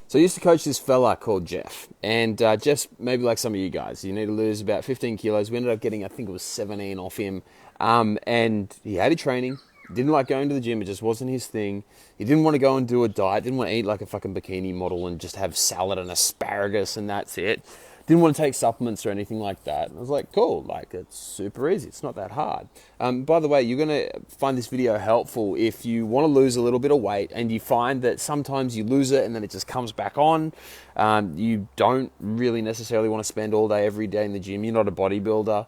So I used to coach this fella called Jeff, and Jeff's maybe like some of you guys. You need to lose about 15 kilos. We ended up getting, I think it was 17 off him, and he hated training. Didn't like going to the gym. It just wasn't his thing. He didn't want to go and do a diet. Didn't want to eat like a fucking bikini model and just have salad and asparagus and that's it. Didn't want to take supplements or anything like that. And I was like, cool, like it's super easy. It's not that hard. By the way, you're going to find this video helpful if you want to lose a little bit of weight and you find that sometimes you lose it and then it just comes back on. You don't really necessarily want to spend all day, every day in the gym. You're not a bodybuilder.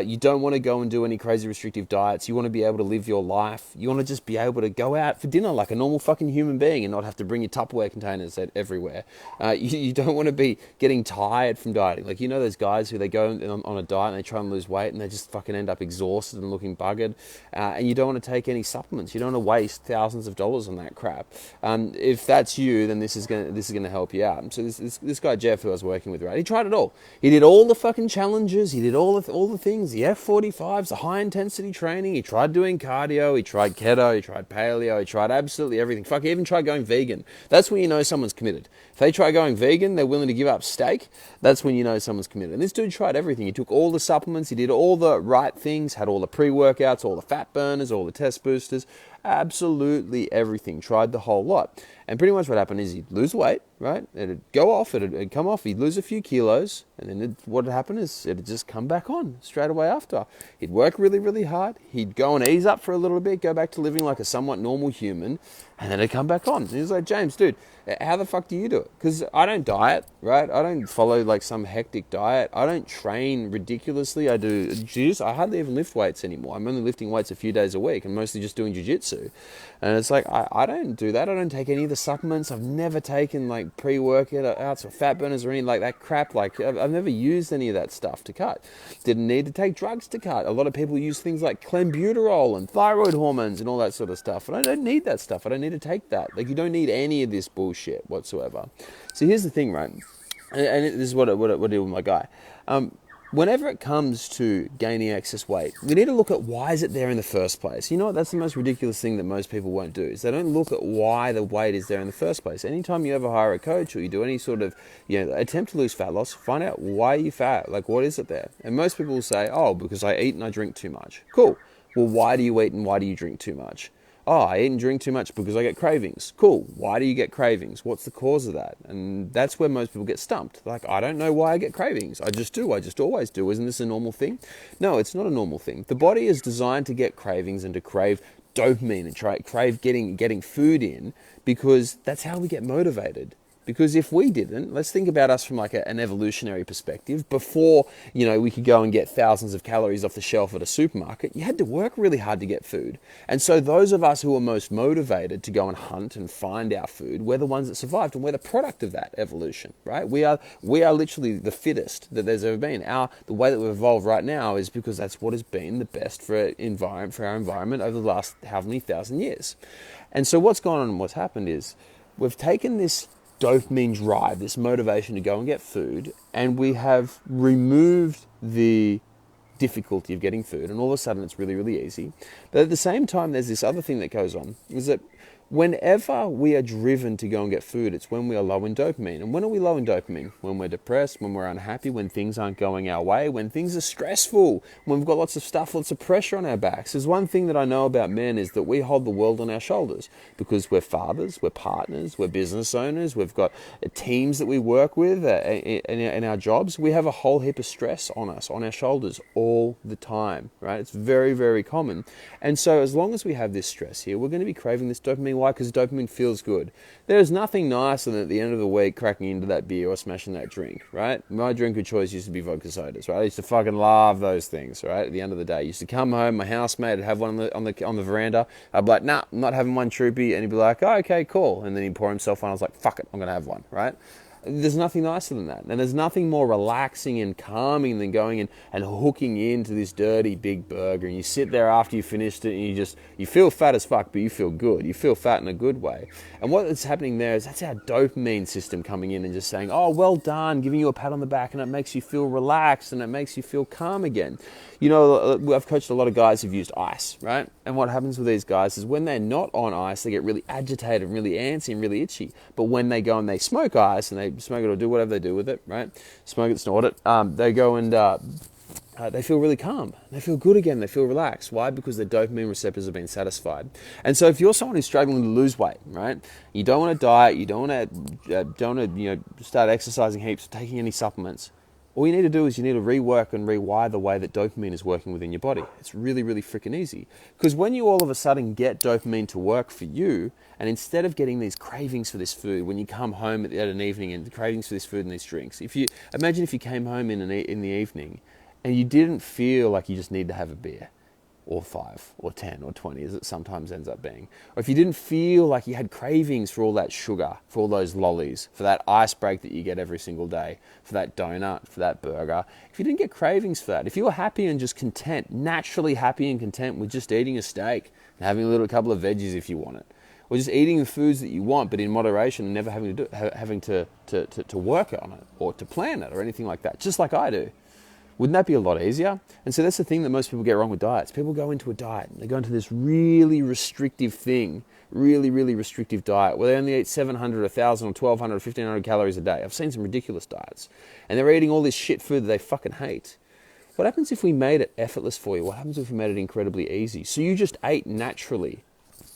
You don't want to go and do any crazy restrictive diets. You want to be able to live your life. You want to just be able to go out for dinner like a normal fucking human being and not have to bring your Tupperware containers everywhere. You don't want to be getting tired from dieting. Like, you know those guys who they go on a diet and they try and lose weight and they just fucking end up exhausted and looking buggered. And you don't want to take any supplements. You don't want to waste thousands of dollars on that crap. If that's you, then this is gonna help you out. So this guy Jeff, who I was working with, right? He tried it all. He did all the fucking challenges. He did all the things. The F45s, the high intensity training. He tried doing cardio. He tried keto. He tried paleo. He tried absolutely everything. Fuck, he even tried going vegan. That's when you know someone's committed. If they try going vegan, they're willing to give up steak. That's when you know someone's committed. And this dude tried everything. He took all the supplements. He did all the right things. Had all the pre-workouts, all the fat burners, all the test boosters. Absolutely everything. Tried the whole lot. And pretty much what happened is he'd lose weight, right? It'd go off, it'd come off, he'd lose a few kilos, and then what would happen is it'd just come back on straight away after. He'd work really, really hard, he'd go and ease up for a little bit, go back to living like a somewhat normal human, and then it'd come back on. And he was like, James, dude, how the fuck do you do it? Because I don't diet, right? I don't follow like some hectic diet. I don't train ridiculously. I do jiu-jitsu. I hardly even lift weights anymore. I'm only lifting weights a few days a week. I'm mostly just doing jiu-jitsu. And it's like, I don't do that. I don't take any of the supplements. I've never taken like pre-workouts or fat burners or anything like that crap. Like I've never used any of that stuff to cut. Didn't need to take drugs to cut. A lot of people use things like clenbuterol and thyroid hormones and all that sort of stuff. And I don't need that stuff. I don't need to take that. Like, you don't need any of this bullshit whatsoever. So here's the thing, right? And this is what I do with my guy. Whenever it comes to gaining excess weight, we need to look at why is it there in the first place. You know what? That's the most ridiculous thing that most people won't do, is they don't look at why the weight is there in the first place. Anytime you ever hire a coach or you do any sort of attempt to lose fat loss, find out why you're fat. Like, what is it there? And most people will say, oh, because I eat and I drink too much. Cool. Well, why do you eat and why do you drink too much? Oh, I eat and drink too much because I get cravings. Cool. Why do you get cravings? What's the cause of that? And that's where most people get stumped. Like, I don't know why I get cravings. I just do. I just always do. Isn't this a normal thing? No, it's not a normal thing. The body is designed to get cravings and to crave dopamine and crave getting food in, because that's how we get motivated. Because if we didn't, let's think about us from like an evolutionary perspective. Before, we could go and get thousands of calories off the shelf at a supermarket, you had to work really hard to get food. And so those of us who are most motivated to go and hunt and find our food, we're the ones that survived, and we're the product of that evolution, right? We are literally the fittest that there's ever been. The way that we've evolved right now is because that's what has been the best for our environment over the last how many thousand years. And so what's gone on and what's happened is we've taken this dopamine drive, this motivation to go and get food, and we have removed the difficulty of getting food, and all of a sudden it's really, really easy. But at the same time, there's this other thing that goes on, is that whenever we are driven to go and get food, it's when we are low in dopamine. And when are we low in dopamine? When we're depressed, when we're unhappy, when things aren't going our way, when things are stressful, when we've got lots of stuff, lots of pressure on our backs. There's one thing that I know about men, is that we hold the world on our shoulders, because we're fathers, we're partners, we're business owners, we've got teams that we work with in our jobs. We have a whole heap of stress on us, on our shoulders all the time, right? It's very, very common. And so as long as we have this stress here, we're going to be craving this dopamine. Why? Because dopamine feels good. There's nothing nicer than at the end of the week cracking into that beer or smashing that drink, right? My drink of choice used to be vodka sodas, right? I used to fucking love those things, right? At the end of the day, I used to come home, my housemate would have one on the veranda. I'd be like, nah, I'm not having one, Troopy. And he'd be like, oh, okay, cool. And then he'd pour himself one. I was like, fuck it, I'm going to have one, right? There's nothing nicer than that. And there's nothing more relaxing and calming than going in and hooking into this dirty big burger. And you sit there after you finished it and you feel fat as fuck, but you feel good. You feel fat in a good way. And what's happening there is that's our dopamine system coming in and just saying, oh, well done, giving you a pat on the back, and it makes you feel relaxed and it makes you feel calm again. You know, I've coached a lot of guys who've used ice, right? And what happens with these guys is when they're not on ice, they get really agitated and really antsy and really itchy. But when they go and they smoke ice and they smoke it or do whatever they do with it, right? Smoke it, snort it. They go and they feel really calm. They feel good again. They feel relaxed. Why? Because their dopamine receptors have been satisfied. And so if you're someone who's struggling to lose weight, right? You don't want to diet. You don't want to start exercising heaps or taking any supplements. All you need to do is you need to rework and rewire the way that dopamine is working within your body. It's really, really freaking easy. Because when you all of a sudden get dopamine to work for you, and instead of getting these cravings for this food, when you come home at an evening and cravings for this food and these drinks, imagine if you came home in the evening and you didn't feel like you just need to have a beer, or 5, or 10, or 20, as it sometimes ends up being. Or if you didn't feel like you had cravings for all that sugar, for all those lollies, for that ice break that you get every single day, for that donut, for that burger. If you didn't get cravings for that, if you were happy and just content, naturally happy and content with just eating a steak and having a couple of veggies if you want it, or just eating the foods that you want but in moderation and never having to work on it or to plan it or anything like that, just like I do. Wouldn't that be a lot easier? And so that's the thing that most people get wrong with diets. People go into a diet, they go into this really restrictive thing, really, really restrictive diet, where they only eat 700, 1,000, or 1,200, 1,500 calories a day. I've seen some ridiculous diets. And they're eating all this shit food that they fucking hate. What happens if we made it effortless for you? What happens if we made it incredibly easy? So you just ate naturally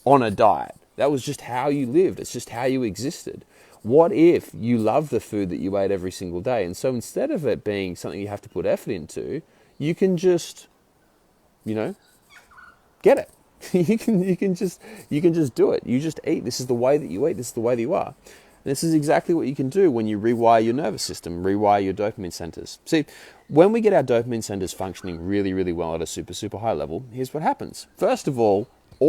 on a diet. That was just how you lived. It's just how you existed. What if you love the food that you ate every single day? And so instead of it being something you have to put effort into, you can just, get it. you can just do it. You just eat. This is the way that you eat. This is the way that you are. And this is exactly what you can do when you rewire your nervous system, rewire your dopamine centers. See, when we get our dopamine centers functioning really, really well at a super, super high level, here's what happens. First of all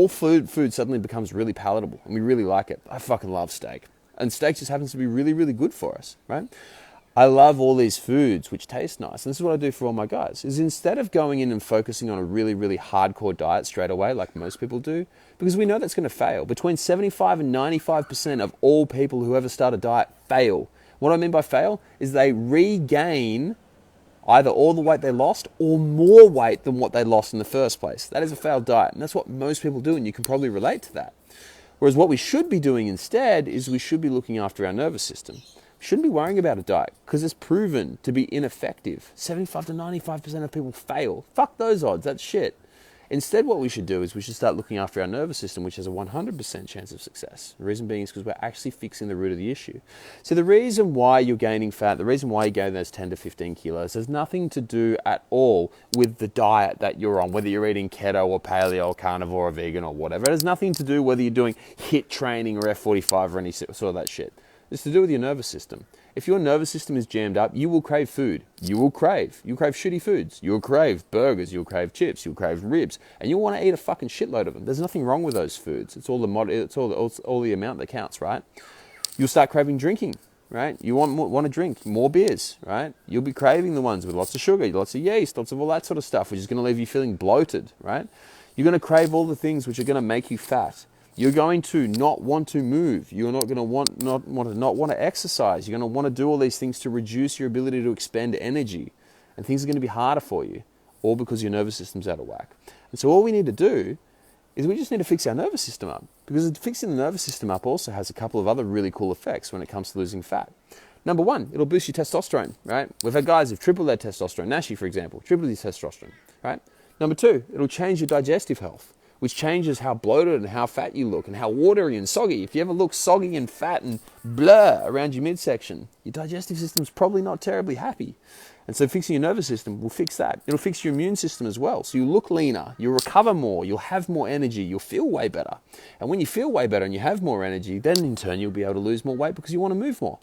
food suddenly becomes really palatable and we really like it. I fucking love steak. And steak just happens to be really, really good for us, right? I love all these foods which taste nice. And this is what I do for all my guys, is instead of going in and focusing on a really, really hardcore diet straight away, like most people do, because we know that's going to fail. Between 75 and 95% of all people who ever start a diet fail. What I mean by fail is they regain either all the weight they lost or more weight than what they lost in the first place. That is a failed diet. And that's what most people do, and you can probably relate to that. Whereas what we should be doing instead is we should be looking after our nervous system. We shouldn't be worrying about a diet because it's proven to be ineffective. 75 to 95% of people fail. Fuck those odds, that's shit. Instead, what we should do is we should start looking after our nervous system, which has a 100% chance of success. The reason being is because we're actually fixing the root of the issue. So the reason why you're gaining fat, the reason why you gain those 10 to 15 kilos has nothing to do at all with the diet that you're on, whether you're eating keto or paleo or carnivore or vegan or whatever. It has nothing to do whether you're doing HIIT training or F45 or any sort of that shit. It's to do with your nervous system. If your nervous system is jammed up, you will crave food. You'll crave shitty foods. You'll crave burgers. You'll crave chips. You'll crave ribs, and you'll want to eat a fucking shitload of them. There's nothing wrong with those foods. It's all the amount that counts, right? You'll start craving drinking, right? You want to drink more beers, right? You'll be craving the ones with lots of sugar, lots of yeast, lots of all that sort of stuff, which is going to leave you feeling bloated, right? You're going to crave all the things which are going to make you fat. You're going to not want to move. You're not going to want to exercise. You're going to want to do all these things to reduce your ability to expend energy. And things are going to be harder for you, all because your nervous system's out of whack. And so all we need to do is we just need to fix our nervous system up. Because fixing the nervous system up also has a couple of other really cool effects when it comes to losing fat. Number one, it'll boost your testosterone, right? We've had guys who've tripled their testosterone. Nashi, for example, tripled his testosterone, right? Number two, it'll change your digestive health, which changes how bloated and how fat you look and how watery and soggy. If you ever look soggy and fat and blur around your midsection, your digestive system's probably not terribly happy. And so fixing your nervous system will fix that. It'll fix your immune system as well. So you look leaner, you'll recover more, you'll have more energy, you'll feel way better. And when you feel way better and you have more energy, then in turn you'll be able to lose more weight because you want to move more.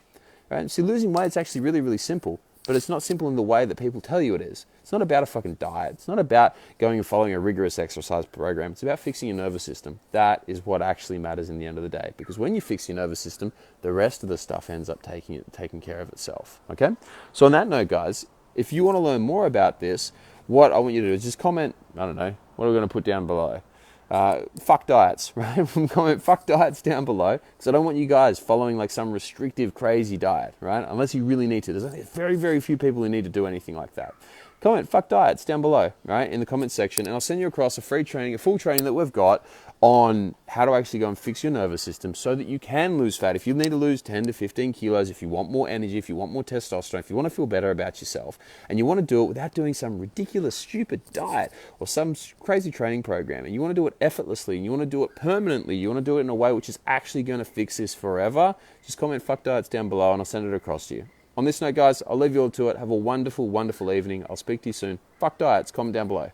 Right? See, losing weight is actually really, really simple. but it's not simple in the way that people tell you it is. It's not about a fucking diet. It's not about going and following a rigorous exercise program. It's about fixing your nervous system. That is what actually matters in the end of the day. Because when you fix your nervous system, the rest of the stuff ends up taking care of itself. Okay? So on that note, guys, if you want to learn more about this, what I want you to do is just comment, I don't know, what are we going to put down below? Fuck diets, right? Comment fuck diets down below, because I don't want you guys following like some restrictive, crazy diet, right? Unless you really need to. There's only very, very few people who need to do anything like that. Comment fuck diets down below, right, in the comment section, and I'll send you across a free training, a full training that we've got on how to actually go and fix your nervous system so that you can lose fat. If you need to lose 10 to 15 kilos, if you want more energy, if you want more testosterone, if you want to feel better about yourself, and you want to do it without doing some ridiculous, stupid diet or some crazy training program, and you want to do it effortlessly, and you want to do it permanently, you want to do it in a way which is actually going to fix this forever, just comment fuck diets down below and I'll send it across to you. On this note, guys, I'll leave you all to it. Have a wonderful, wonderful evening. I'll speak to you soon. Fuck diets. Comment down below.